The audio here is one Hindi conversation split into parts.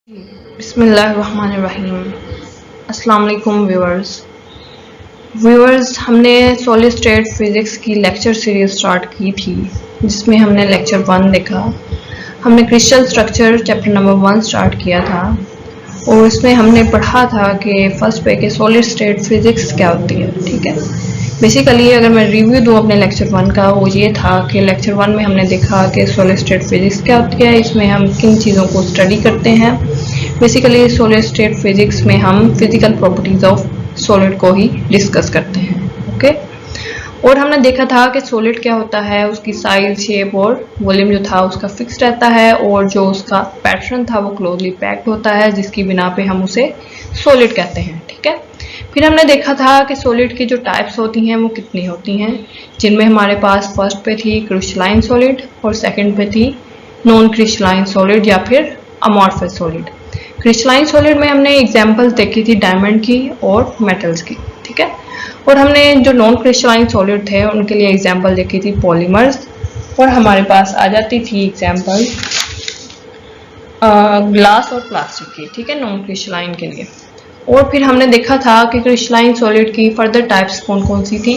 बिस्मिल्लाहिर्रहमानिर्रहीम। अस्सलाम वालेकुम व्यूअर्स, हमने सॉलिड स्टेट फिज़िक्स की लेक्चर सीरीज स्टार्ट की थी जिसमें हमने लेक्चर 1 देखा। हमने crystal structure chapter number 1 start किया था और इसमें हमने पढ़ा था कि फर्स्ट पे कि सॉलिड स्टेट फिज़िक्स क्या होती है। ठीक है, बेसिकली अगर मैं रिव्यू दूँ अपने लेक्चर 1 का, वो ये था कि लेक्चर 1 में हमने देखा कि सॉलिड स्टेट फिज़िक्स क्या होती है, इसमें हम किन चीज़ों को स्टडी करते हैं। बेसिकली सॉलिड स्टेट फिज़िक्स में हम फिज़िकल प्रॉपर्टीज़ ऑफ सॉलिड को ही डिस्कस करते हैं। ओके, और हमने देखा था कि सॉलिड क्या होता है, उसकी साइज, शेप और वॉल्यूम जो था उसका फिक्स रहता है और जो उसका पैटर्न था वो क्लोजली पैक्ड होता है, जिसकी बिना पे हम उसे सॉलिड कहते हैं। ठीक है, फिर हमने देखा था कि सॉलिड की जो टाइप्स होती हैं वो कितनी होती हैं, जिनमें हमारे पास फर्स्ट पे थी क्रिस्टलाइन सॉलिड और सेकंड पे थी नॉन क्रिस्टलाइन सॉलिड या फिर अमॉर्फस सॉलिड। क्रिस्टलाइन सॉलिड में हमने एग्जांपल्स देखी थी डायमंड की और मेटल्स की। ठीक है, और हमने जो नॉन क्रिस्टलाइन सॉलिड थे उनके लिए एग्जांपल देखी थी पॉलीमर्स, और हमारे पास आ जाती थी एग्जांपल ग्लास और प्लास्टिक की। ठीक है, नॉन क्रिस्टलाइन के लिए। और फिर हमने देखा था कि क्रिस्टलाइन सॉलिड की फर्दर टाइप्स कौन कौन सी थी,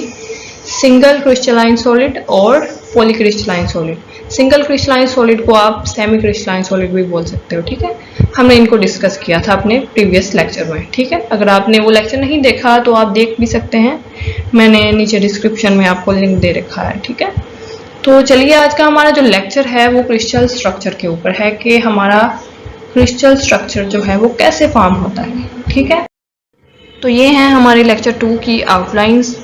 सिंगल क्रिस्टलाइन सॉलिड और polycrystalline solid. Single crystalline solid को आप सेमी क्रिस्टलाइन सॉलिड भी बोल सकते हो। ठीक है, हमने इनको डिस्कस किया था अपने प्रीवियस लेक्चर में। ठीक है, अगर आपने वो लेक्चर नहीं देखा तो आप देख भी सकते हैं, मैंने नीचे डिस्क्रिप्शन में आपको लिंक दे रखा है। ठीक है, तो चलिए आज का हमारा जो लेक्चर है वो क्रिस्टल स्ट्रक्चर के ऊपर है कि हमारा क्रिस्टल स्ट्रक्चर जो है वो कैसे फॉर्म होता है। ठीक है, तो ये हैं हमारी लेक्चर 2 की आउटलाइंस।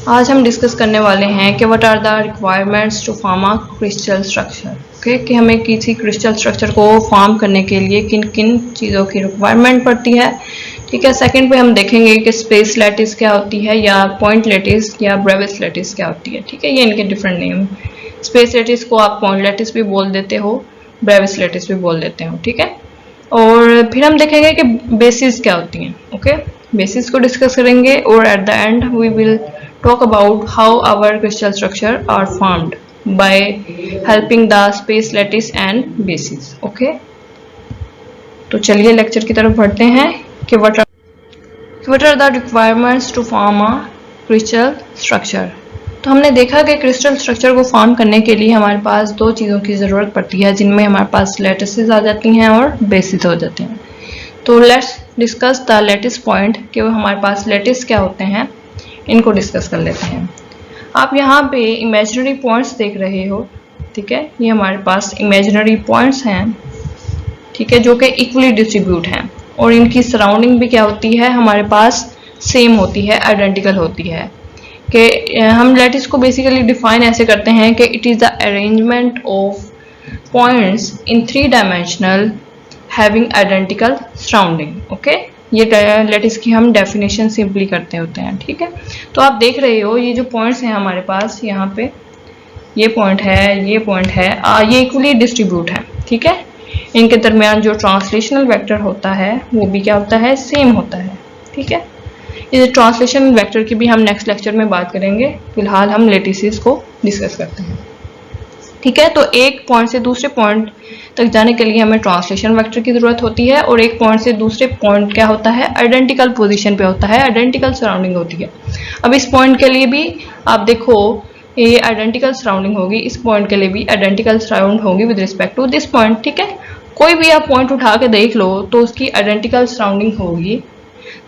आज हम डिस्कस करने वाले हैं कि what are the requirements to form a crystal structure. Okay, कि हमें किसी क्रिस्टल स्ट्रक्चर को फॉर्म करने के लिए किन किन चीज़ों की रिक्वायरमेंट पड़ती है। ठीक है, सेकंड पे हम देखेंगे कि स्पेस लैटिस क्या होती है, या पॉइंट लैटिस या ब्रेविस लैटिस क्या होती है। ठीक है, ये इनके डिफरेंट नेम। स्पेस लैटिस को आप पॉइंट लैटिस भी बोल देते हो, ब्रेविस लैटिस भी बोल देते हो। ठीक है, और फिर हम देखेंगे कि बेसिस क्या होती हैं। ओके, बेसिस को डिस्कस करेंगे और at the end we will talk about how our crystal structure are formed by helping the space lattice and basis. Okay, तो चलिए लेक्चर की तरफ बढ़ते हैं कि what are the requirements to form a crystal structure। तो हमने देखा कि क्रिस्टल स्ट्रक्चर को फॉर्म करने के लिए हमारे पास दो चीज़ों की ज़रूरत पड़ती है, जिनमें हमारे पास लैटिसेस आ जाती हैं और बेसिस हो जाते हैं। तो let's discuss the lattice point कि हमारे पास लैटिस क्या होते हैं, इनको डिस्कस कर लेते हैं। आप यहाँ पे इमेजिनरी पॉइंट्स देख रहे हो। ठीक है, ये हमारे पास इमेजिनरी पॉइंट्स हैं। ठीक है, जो कि इक्वली डिस्ट्रीब्यूट हैं और इनकी सराउंडिंग भी क्या होती है, हमारे पास सेम होती है, आइडेंटिकल होती है। कि हम लैटिस को बेसिकली डिफाइन ऐसे करते हैं कि it is the arrangement of points in 3 dimensional having identical surrounding. Okay, ये लैटिस की हम डेफिनेशन सिंपली करते होते हैं। ठीक है, तो आप देख रहे हो ये जो पॉइंट्स हैं हमारे पास, यहाँ पे ये पॉइंट है, ये पॉइंट है, ये इक्वली डिस्ट्रीब्यूट है। ठीक है, इनके दरमियान जो ट्रांसलेशनल वेक्टर होता है वो भी क्या होता है, सेम होता है। ठीक है, इस ट्रांसलेशन वेक्टर की भी हम नेक्स्ट लेक्चर में बात करेंगे, फिलहाल हम लैटिसेस को डिस्कस करते हैं। ठीक है, तो एक पॉइंट से दूसरे पॉइंट तक जाने के लिए हमें ट्रांसलेशन वेक्टर की जरूरत होती है, और एक पॉइंट से दूसरे पॉइंट क्या होता है, आइडेंटिकल पोजीशन पे होता है, आइडेंटिकल सराउंडिंग होती है। अब इस पॉइंट के लिए भी आप देखो ये आइडेंटिकल सराउंडिंग होगी, इस पॉइंट के लिए भी आइडेंटिकल सराउंड होगी with respect to this point. ठीक है, कोई भी आप पॉइंट उठा के देख लो तो उसकी आइडेंटिकल सराउंडिंग होगी।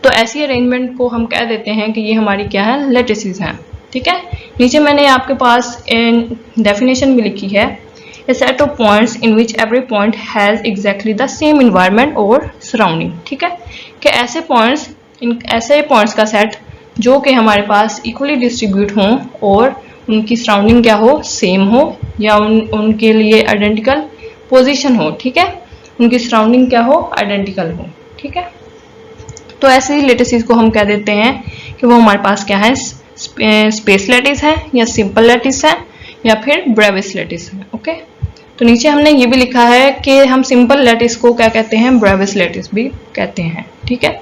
तो ऐसी अरेंजमेंट को हम कह देते हैं कि ये हमारी क्या है, लैटिसेस हैं। ठीक है, नीचे मैंने आपके पास डेफिनेशन भी लिखी है, a set of points in which every point has exactly the same environment or surrounding। ठीक है, कि ऐसे पॉइंट्स का सेट जो कि हमारे पास इक्वली डिस्ट्रीब्यूट हों और उनकी सराउंडिंग क्या हो, सेम हो, या उनके लिए आइडेंटिकल पोजीशन हो। ठीक है, उनकी सराउंडिंग क्या हो, आइडेंटिकल हो। ठीक है, तो ऐसे लैटिसेस को हम कह देते हैं कि वो हमारे पास क्या है, स्पेस लैटिस है, या सिंपल लैटिस है, या फिर ब्रेविस लैटिस है। ओके, तो नीचे हमने ये भी लिखा है कि हम सिंपल लैटिस को क्या कहते हैं, ब्रेविस लैटिस भी कहते हैं। ठीक है,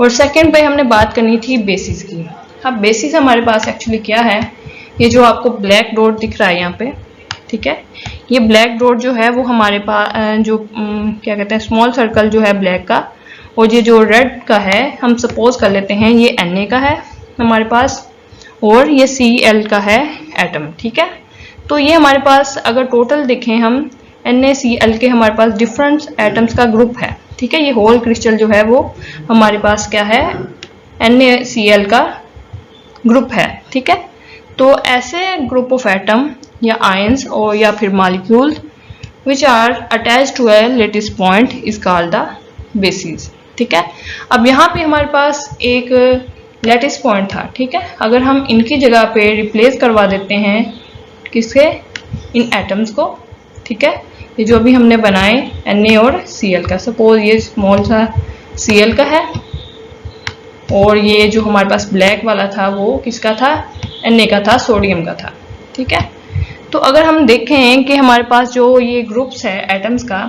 और सेकंड पे हमने बात करनी थी बेसिस की। अब बेसिस हमारे पास एक्चुअली क्या है, ये जो आपको ब्लैक डॉट दिख रहा है यहाँ पे, ठीक है। ये ब्लैक डॉट जो है वो हमारे पास जो क्या कहते हैं स्मॉल सर्कल जो है ब्लैक का, और ये जो रेड का है हम सपोज कर लेते हैं ये Na का है हमारे पास, और ये Cl का है एटम, ठीक है। तो ये हमारे पास अगर टोटल देखें हम NaCl के हमारे पास डिफरेंट एटम्स का ग्रुप है, ठीक है। ये होल क्रिस्टल जो है वो हमारे पास क्या है NaCl का ग्रुप है, ठीक है। तो ऐसे ग्रुप ऑफ एटम या आयंस और या फिर molecule which are attached to a lattice point is called the basis, ठीक है। अब यहाँ पे हमारे पास एक लेटिस पॉइंट था, ठीक है। अगर हम इनकी जगह पे रिप्लेस करवा देते हैं किसके, इन एटम्स को, ठीक है। ये जो भी हमने बनाए Na और Cl का, सपोज ये स्मॉल सा Cl का है और ये जो हमारे पास ब्लैक वाला था वो किसका था, Na का था, सोडियम का था, ठीक है। तो अगर हम देखें कि हमारे पास जो ये ग्रुप्स है एटम्स का,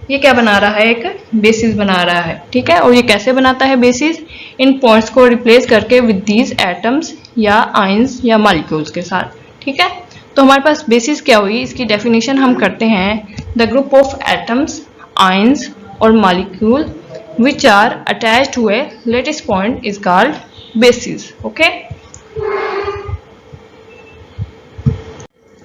ये क्या बना रहा है, एक बेसिस बना रहा है, ठीक है। और ये कैसे बनाता है बेसिस, इन पॉइंट्स को रिप्लेस करके विद दीज एटम्स या आयंस या मॉलिक्यूल्स के साथ, ठीक है। तो हमारे पास बेसिस क्या हुई, इसकी डेफिनेशन हम करते हैं, the group of atoms, ions और molecule which are attached to a lattice point is called basis, okay.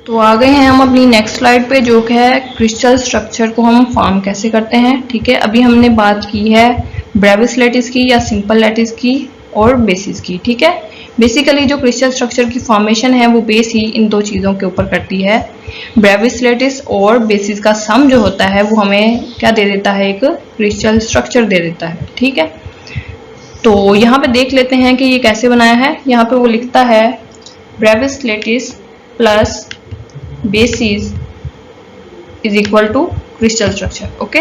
तो आ गए हैं हम अपनी नेक्स्ट स्लाइड पे, जो कि है क्रिस्टल स्ट्रक्चर को हम फॉर्म कैसे करते हैं, ठीक है। अभी हमने बात की है ब्रेविस लैटिस की या सिंपल लैटिस की और बेसिस की, ठीक है। बेसिकली जो क्रिस्टल स्ट्रक्चर की फॉर्मेशन है वो बेस ही इन दो चीज़ों के ऊपर करती है। ब्रेविस लैटिस और बेसिस का सम जो होता है वो हमें क्या दे देता है, एक क्रिस्टल स्ट्रक्चर दे देता है, ठीक है। तो यहाँ पे देख लेते हैं कि ये कैसे बनाया है। यहाँ पे वो लिखता है Bravais lattice plus basis is equal to crystal structure, okay.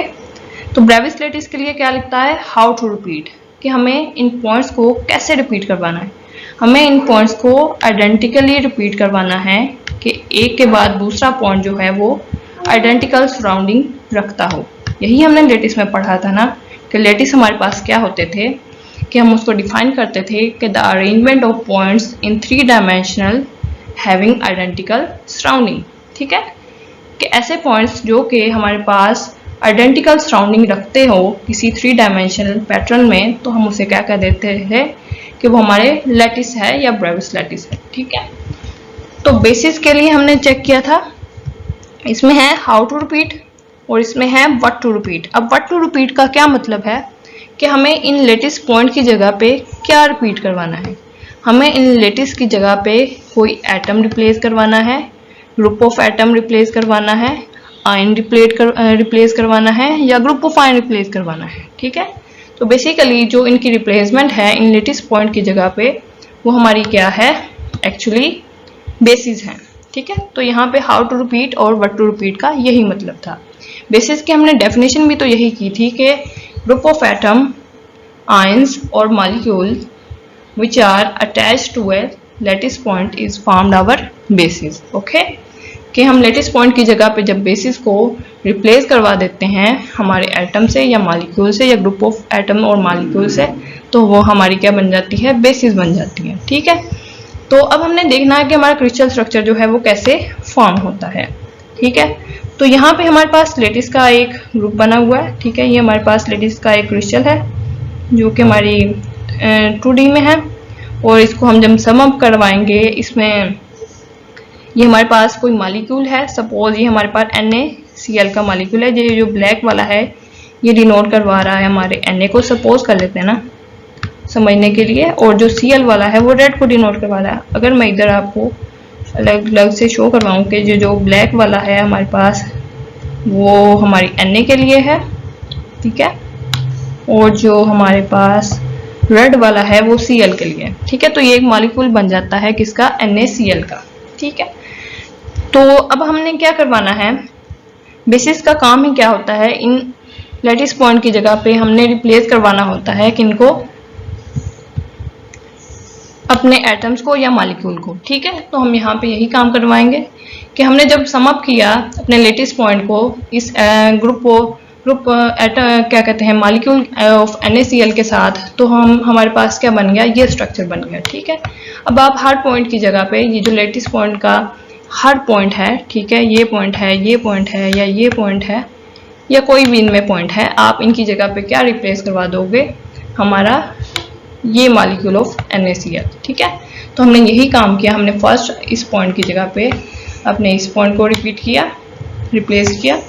तो ब्रेविस लैटिस के लिए क्या लिखता है, हाउ टू रिपीट, कि हमें इन पॉइंट्स को कैसे रिपीट करवाना है। हमें इन पॉइंट्स को आइडेंटिकली रिपीट करवाना है कि एक के बाद दूसरा पॉइंट जो है वो आइडेंटिकल सराउंडिंग रखता हो। यही हमने लैटिस में पढ़ा था ना, कि लैटिस हमारे पास क्या होते थे, कि हम उसको डिफाइन करते थे कि the arrangement of points in 3 dimensional having identical surrounding, ठीक है। कि ऐसे पॉइंट्स जो कि हमारे पास आइडेंटिकल सराउंडिंग रखते हो किसी 3 डायमेंशनल पैटर्न में, तो हम उसे क्या कह देते हैं कि वो हमारे लैटिस है या ब्रेविस लैटिस है, ठीक है। तो बेसिस के लिए हमने चेक किया था, इसमें है हाउ टू रिपीट और इसमें है व्हाट टू रिपीट। अब व्हाट टू रिपीट का क्या मतलब है कि हमें इन लैटिस पॉइंट की जगह पे क्या रिपीट करवाना है। हमें इन लैटिस की जगह पे कोई एटम रिप्लेस करवाना है, ग्रुप ऑफ एटम रिप्लेस करवाना है, आयन रिप्लेस करवाना है या ग्रुप ऑफ आयन रिप्लेस करवाना है, ठीक है। तो बेसिकली जो इनकी रिप्लेसमेंट है इन लैटिस पॉइंट की जगह पे वो हमारी क्या है, एक्चुअली बेसिस है, ठीक है। तो यहाँ पे हाउ टू रिपीट और व्हाट टू रिपीट का यही मतलब था। बेसिस की हमने डेफिनेशन भी तो यही की थी कि ग्रुप ऑफ एटम, आयंस और molecule which are attached to a lattice point is formed our basis, okay. कि हम लैटिस पॉइंट की जगह पे जब बेसिस को रिप्लेस करवा देते हैं हमारे एटम से या मॉलिक्यूल से या ग्रुप ऑफ एटम और मॉलिक्यूल से, तो वो हमारी क्या बन जाती है, बेसिस बन जाती है, ठीक है। तो अब हमने देखना है कि हमारा क्रिस्टल स्ट्रक्चर जो है वो कैसे फॉर्म होता है, ठीक है। तो यहाँ पे हमारे पास लैटिस का एक ग्रुप बना हुआ है, ठीक है। ये हमारे पास लैटिस का एक क्रिस्टल है जो कि हमारी 2D में है, और इसको हम जब सम अप करवाएंगे, इसमें ये हमारे पास कोई मॉलिक्यूल है, सपोज ये हमारे पास NaCl का मॉलिक्यूल है। ये जो ब्लैक वाला है ये डिनोट करवा रहा है हमारे Na को, सपोज कर लेते हैं ना समझने के लिए, और जो Cl वाला है वो रेड को डिनोट करवा रहा है। अगर मैं इधर आपको अलग अलग से शो करवाऊँ कि जो ब्लैक वाला है हमारे पास वो हमारी Na के लिए है, ठीक है, और जो हमारे पास रेड वाला है वो Cl के लिए, ठीक है। तो ये एक मॉलिक्यूल बन जाता है किसका, NaCl का, ठीक है। तो अब हमने क्या करवाना है, बेसिस का काम ही क्या होता है, इन लैटिस पॉइंट की जगह पे हमने रिप्लेस करवाना होता है किनको, अपने एटम्स को या मॉलिक्यूल को, ठीक है। तो हम यहाँ पे यही काम करवाएंगे कि हमने जब सम अप किया अपने लैटिस पॉइंट को इस ग्रुप क्या कहते हैं मॉलिक्यूल ऑफ NaCl के साथ, तो हमारे पास क्या बन गया, ये स्ट्रक्चर बन गया, ठीक है। अब आप हर पॉइंट की जगह पे ये जो लैटिस पॉइंट का हर पॉइंट है, ठीक है, ये पॉइंट है, ये पॉइंट है, या ये पॉइंट है, या कोई भी इनमें पॉइंट है, आप इनकी जगह पे क्या रिप्लेस करवा दोगे, हमारा ये मॉलिक्यूल ऑफ NaCl, ठीक है। तो हमने यही काम किया, हमने फर्स्ट इस पॉइंट की जगह पे अपने इस पॉइंट को रिपीट किया, रिप्लेस किया,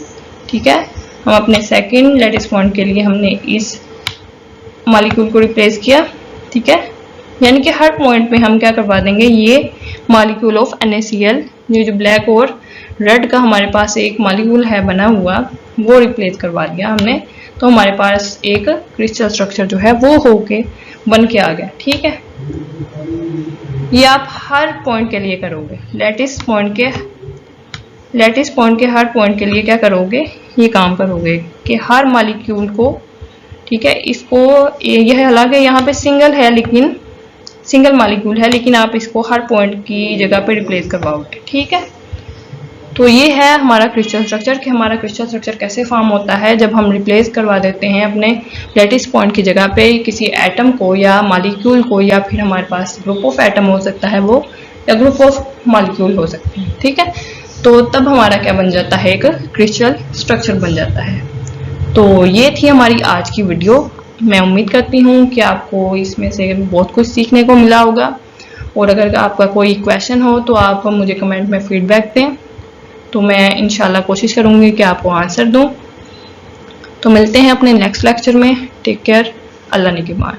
ठीक है। हम अपने सेकंड लेटिस पॉइंट के लिए हमने इस मॉलिक्यूल को रिप्लेस किया, ठीक है। यानी कि हर पॉइंट पे हम क्या करवा देंगे, ये मॉलिक्यूल ऑफ NaCl, ये जो ब्लैक और रेड का हमारे पास एक मॉलिक्यूल है बना हुआ, वो रिप्लेस करवा दिया हमने। तो हमारे पास एक क्रिस्टल स्ट्रक्चर जो है वो होके बन के आ गया, ठीक है। ये आप हर पॉइंट के लिए करोगे, लेटिस पॉइंट के हर पॉइंट के लिए क्या करोगे, ये काम करोगे कि हर मॉलिक्यूल को, ठीक है, इसको, यह हालांकि यहाँ पे सिंगल है, लेकिन सिंगल मॉलिक्यूल है, लेकिन आप इसको हर पॉइंट की जगह पे रिप्लेस करवाओगे, ठीक है। तो ये है हमारा क्रिस्टल स्ट्रक्चर, कि हमारा क्रिस्टल स्ट्रक्चर कैसे फॉर्म होता है जब हम रिप्लेस करवा देते हैं अपने लेटिस पॉइंट की जगह पे किसी एटम को या मॉलिक्यूल को, या फिर हमारे पास ग्रुप ऑफ एटम हो सकता है वो, या ग्रुप ऑफ मॉलिक्यूल हो सकते हैं, ठीक है। तो तब हमारा क्या बन जाता है, एक क्रिस्टल स्ट्रक्चर बन जाता है। तो ये थी हमारी आज की वीडियो। मैं उम्मीद करती हूँ कि आपको इसमें से बहुत कुछ सीखने को मिला होगा, और अगर आपका कोई क्वेश्चन हो तो आप मुझे कमेंट में फीडबैक दें, तो मैं इंशाल्लाह कोशिश करूँगी कि आपको आंसर दूँ। तो मिलते हैं अपने नेक्स्ट लेक्चर में। टेक केयर, अल्लाह निगहबान।